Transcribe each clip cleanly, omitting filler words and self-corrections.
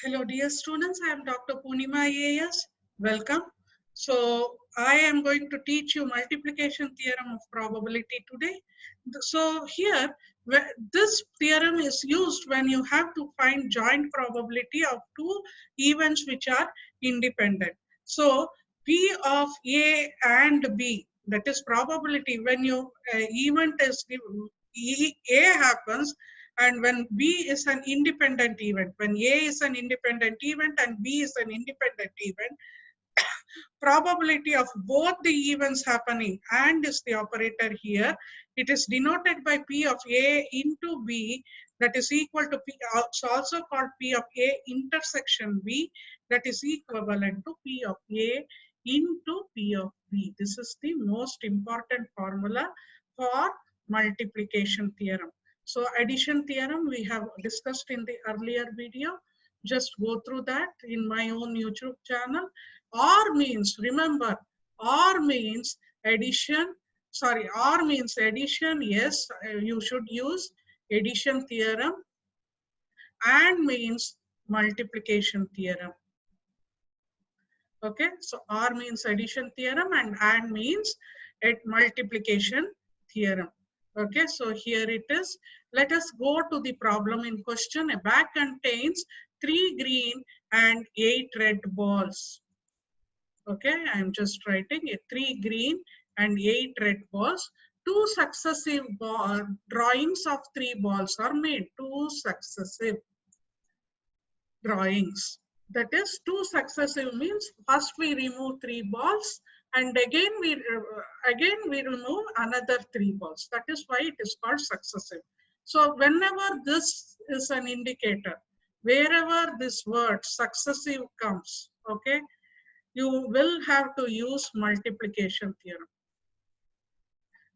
Hello dear students, I am Dr. Poornima IAS. Welcome. So I am going to teach you multiplication theorem of probability today. So here this theorem is used when you have to find joint probability of two events which are independent. So P of A and B, that is probability when you event is A happens and when B is an independent event, when A is an independent event and B is an independent event, probability of both the events happening and is the operator here. It is denoted by P of A into B, that is equal to P, it's also called P of A intersection B, that is equivalent to P of A into P of B. This is the most important formula for multiplication theorem. So addition theorem we have discussed in the earlier video. Just go through that in my own YouTube channel. Or means, remember, or means addition, or means addition, yes, you should use addition theorem, and means multiplication theorem. Okay, so or means addition theorem and means multiplication theorem. Okay, so here it is. Let us go to the problem in question. A bag contains 3 green and 8 red balls. Okay, I am just writing 3 green and 8 red balls. Two successive drawings of 3 balls are made. Two successive drawings. That is, two successive means first we remove 3 balls and again we remove another 3 balls. That is why it is called successive. So whenever this is an indicator, wherever this word successive comes, okay, you will have to use multiplication theorem.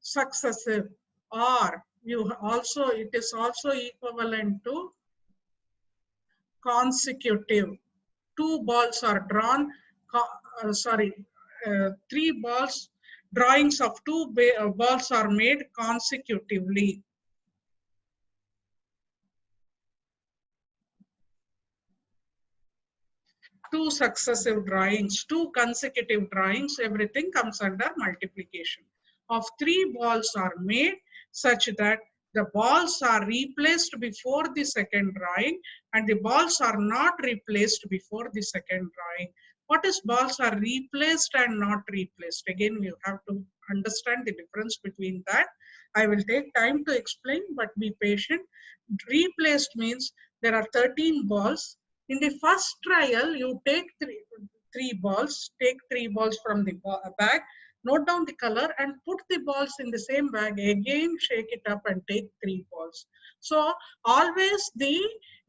Successive, or it is also equivalent to consecutive. Two balls are drawn, 3 balls, drawings of two balls are made consecutively. Two successive drawings, two consecutive drawings, everything comes under multiplication. Of 3 balls are made such that the balls are replaced before the second drawing and the balls are not replaced before the second drawing. What is balls are replaced and not replaced? Again, you have to understand the difference between that. I will take time to explain, but be patient. Replaced means there are 13 balls. In the first trial, you take three balls, take 3 balls from the bag, note down the color and put the balls in the same bag, again shake it up and take 3 balls. So always the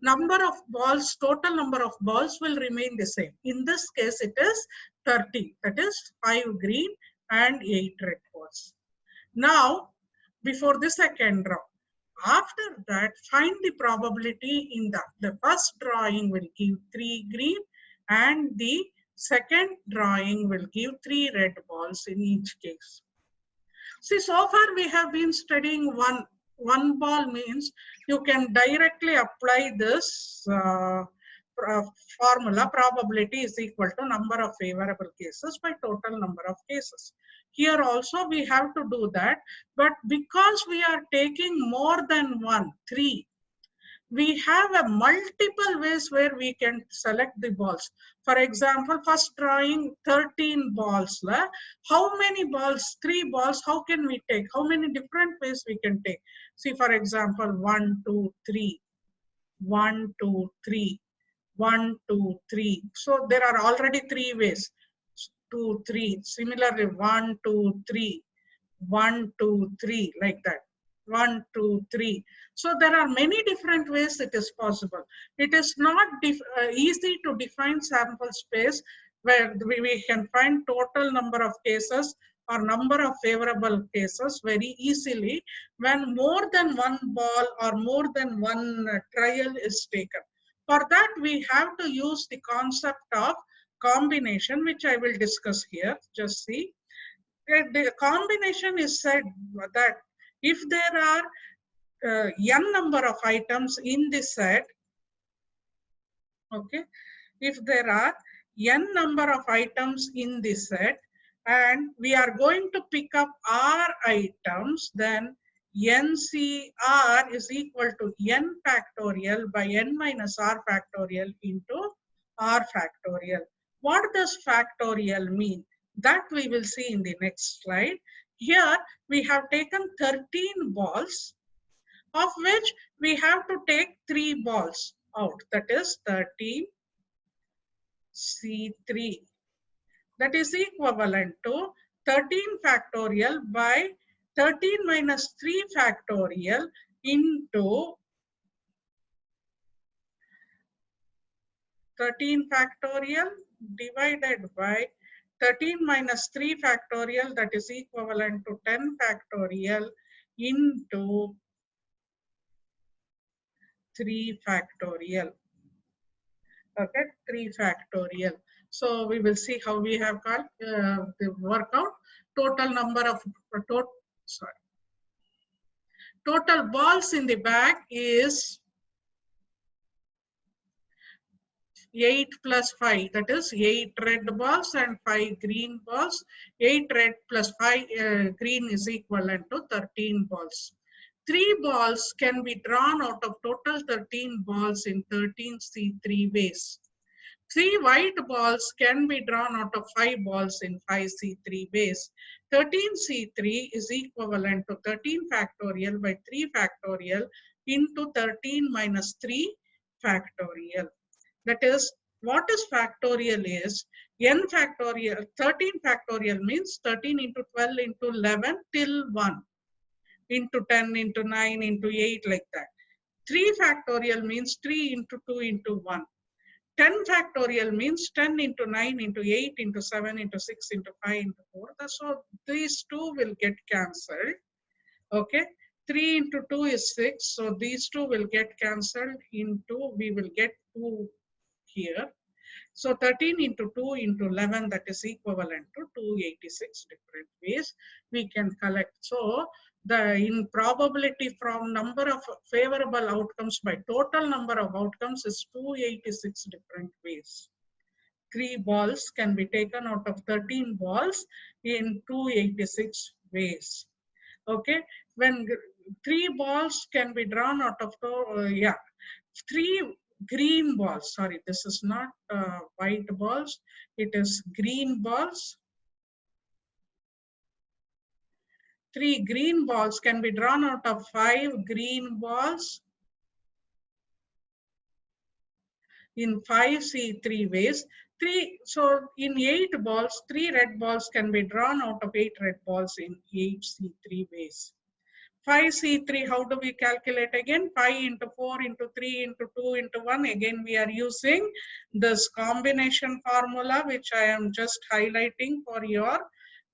number of balls, total number of balls will remain the same. In this case, it is 30, that is 5 green and 8 red balls. Now, before the second draw, after that, find the probability in that. The first drawing will give 3 green and the second drawing will give 3 red balls in each case. See, so far we have been studying one ball means you can directly apply this formula. Probability is equal to number of favorable cases by total number of cases. Here also we have to do that, but because we are taking more than 3, we have a multiple ways where we can select the balls. For example, first drawing 13 balls. How many balls? 3 balls. How can we take? How many different ways we can take? See, for example, 1, 2, 3. 1, 2, 3. 1, 2, 3. So there are already 3 ways. 2, 3. Similarly, 1, 2, 3. 1, 2, 3, like that. 1, 2, 3. So there are many different ways it is possible. It is not easy to define sample space where we can find total number of cases or number of favorable cases very easily when more than one ball or more than one trial is taken. For that, we have to use the concept of combination, which I will discuss here. Just see. The combination is said that if there are n number of items in the set, Okay, if there are n number of items in this set and we are going to pick up r items, then NCR is equal to n factorial by n minus r factorial into r factorial. What does factorial mean? That we will see in the next slide. Here we have taken 13 balls, of which we have to take 3 balls out. That is 13 C3. That is equivalent to 13 factorial by 13 minus 3 factorial into 13 factorial divided by 13 minus 3 factorial, that is equivalent to 10 factorial into 3 factorial. Okay, 3 factorial. So we will see how we have got the workout. Total number of total balls in the bag is 8 plus 5, that is 8 red balls and 5 green balls. 8 red plus 5 green is equivalent to 13 balls. 3 balls can be drawn out of total 13 balls in 13 C3 ways. 3 white balls can be drawn out of 5 balls in 5 C3 ways. 13 C3 is equivalent to 13 factorial by 3 factorial into 13 minus 3 factorial. That is, what is factorial is n factorial, 13 factorial means 13 into 12 into 11 till 1 into 10 into 9 into 8 like that. 3 factorial means 3 into 2 into 1. 10 factorial means 10 into 9 into 8 into 7 into 6 into 5 into 4. So these two will get cancelled. Okay. 3 into 2 is 6. So these two will get cancelled into, we will get 2 here. So 13 into 2 into 11, that is equivalent to 286 different ways we can collect. So the in probability from number of favorable outcomes by total number of outcomes is 286 different ways. 3 balls can be taken out of 13 balls in 286 ways. Okay, when 3 balls can be drawn out of 3 green balls, sorry, this is not white balls, it is green balls. 3 green balls can be drawn out of 5 green balls in 5 C3 ways. So in 8 balls, 3 red balls can be drawn out of 8 red balls in 8 C3 ways. 5C3, how do we calculate again? 5 into 4 into 3 into 2 into 1. Again, we are using this combination formula, which I am just highlighting for your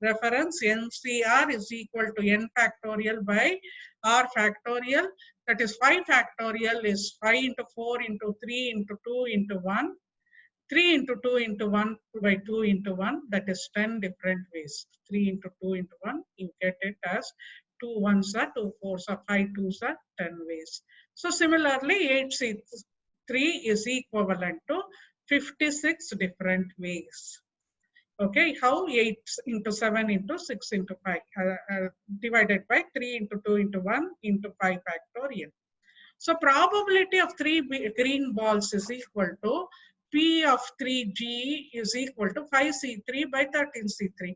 reference. NCR is equal to n factorial by r factorial. That is 5 factorial is 5 into 4 into 3 into 2 into 1. 3 into 2 into 1 by 2 into 1, that is 10 different ways. 3 into 2 into 1, you get it as 2 ones are 2 fours are 5 twos are 10 ways. So similarly, 8C3 is equivalent to 56 different ways. Okay, how 8 into 7 into 6 into 5 divided by 3 into 2 into 1 into 5 factorial. So probability of 3 green balls is equal to P of 3G is equal to 5C3 by 13C3.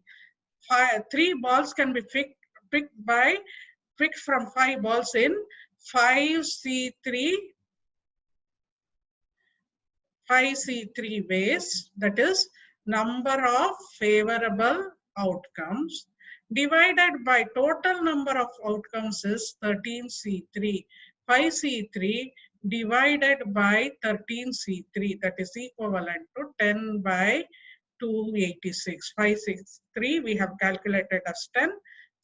3 balls can be picked from 5 balls in 5C3 ways, that is number of favorable outcomes, divided by total number of outcomes is 13C3. 5C3 divided by 13C3, that is equivalent to 10 by 286. 5C3 we have calculated as 10.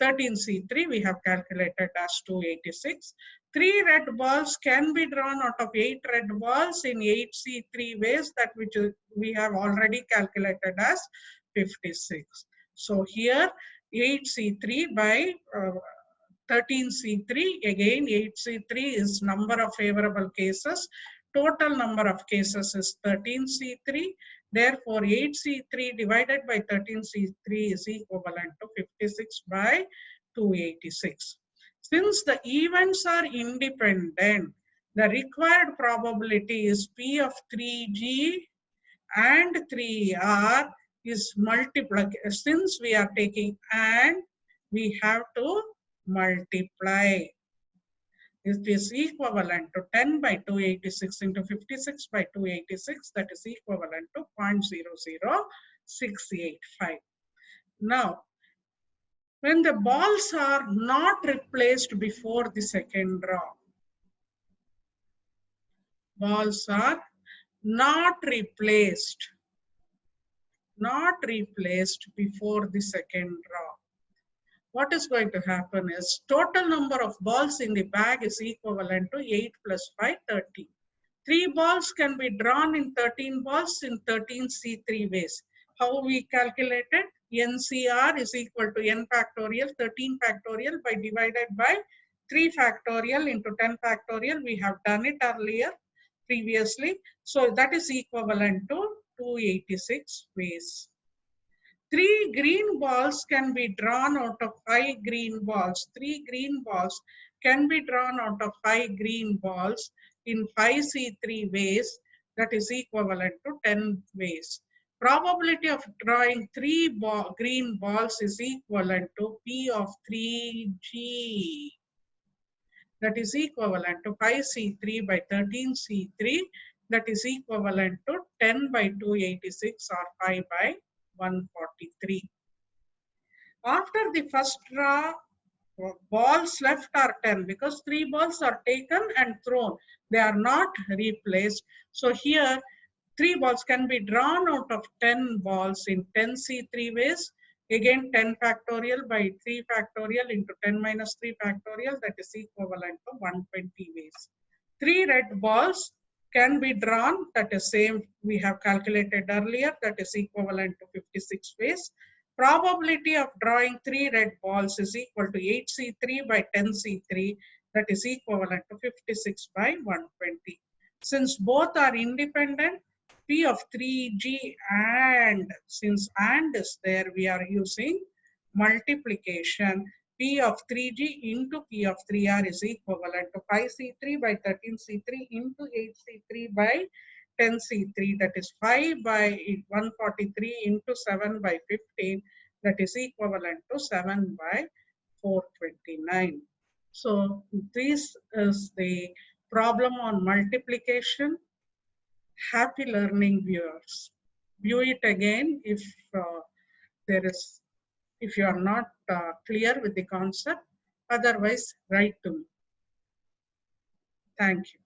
13C3 we have calculated as 286. 3 red balls can be drawn out of 8 red balls in 8C3 ways, that which we have already calculated as 56. So here 8C3 by 13C3, again 8C3 is number of favorable cases total number of cases is 13C3. Therefore, 8C3 divided by 13C3 is equivalent to 56 by 286. Since the events are independent, the required probability is P of 3G and 3R is multiplied. Since we are taking and, we have to multiply. It is equivalent to 10 by 286 into 56 by 286, that is equivalent to 0.00685. Now, when the balls are not replaced before the second draw, balls are not replaced before the second draw, what is going to happen is total number of balls in the bag is equivalent to 8 plus 5, 13. 3 balls can be drawn in 13 balls in 13C3 ways. How we calculated? NCR is equal to n factorial, 13 factorial by divided by 3 factorial into 10 factorial. We have done it earlier, previously. So that is equivalent to 286 ways. 3 green balls can be drawn out of 5 green balls. 3 green balls can be drawn out of 5 green balls in 5C3 ways, that is equivalent to 10 ways. Probability of drawing 3 green balls is equivalent to P of 3G, that is equivalent to 5C3 by 13C3, that is equivalent to 10 by 286 or 5 by 143. After the first draw, balls left are 10 because 3 balls are taken and thrown. They are not replaced. So here 3 balls can be drawn out of 10 balls in 10C3 ways. Again 10 factorial by 3 factorial into 10 minus 3 factorial, that is equivalent to 120 ways. 3 red balls can be drawn, that is same we have calculated earlier, that is equivalent to 56 ways. Probability of drawing 3 red balls is equal to 8C3 by 10C3, that is equivalent to 56 by 120. Since both are independent, P of 3G and, since and is there, we are using multiplication. P of 3G into P of 3R is equivalent to 5C3 by 13C3 into 8C3 by 10C3, that is 5 by 143 into 7 by 15, that is equivalent to 7 by 429. So this is the problem on multiplication. Happy learning, viewers. View it again if there is, if you are not clear with the concept. Otherwise, write to me. Thank you.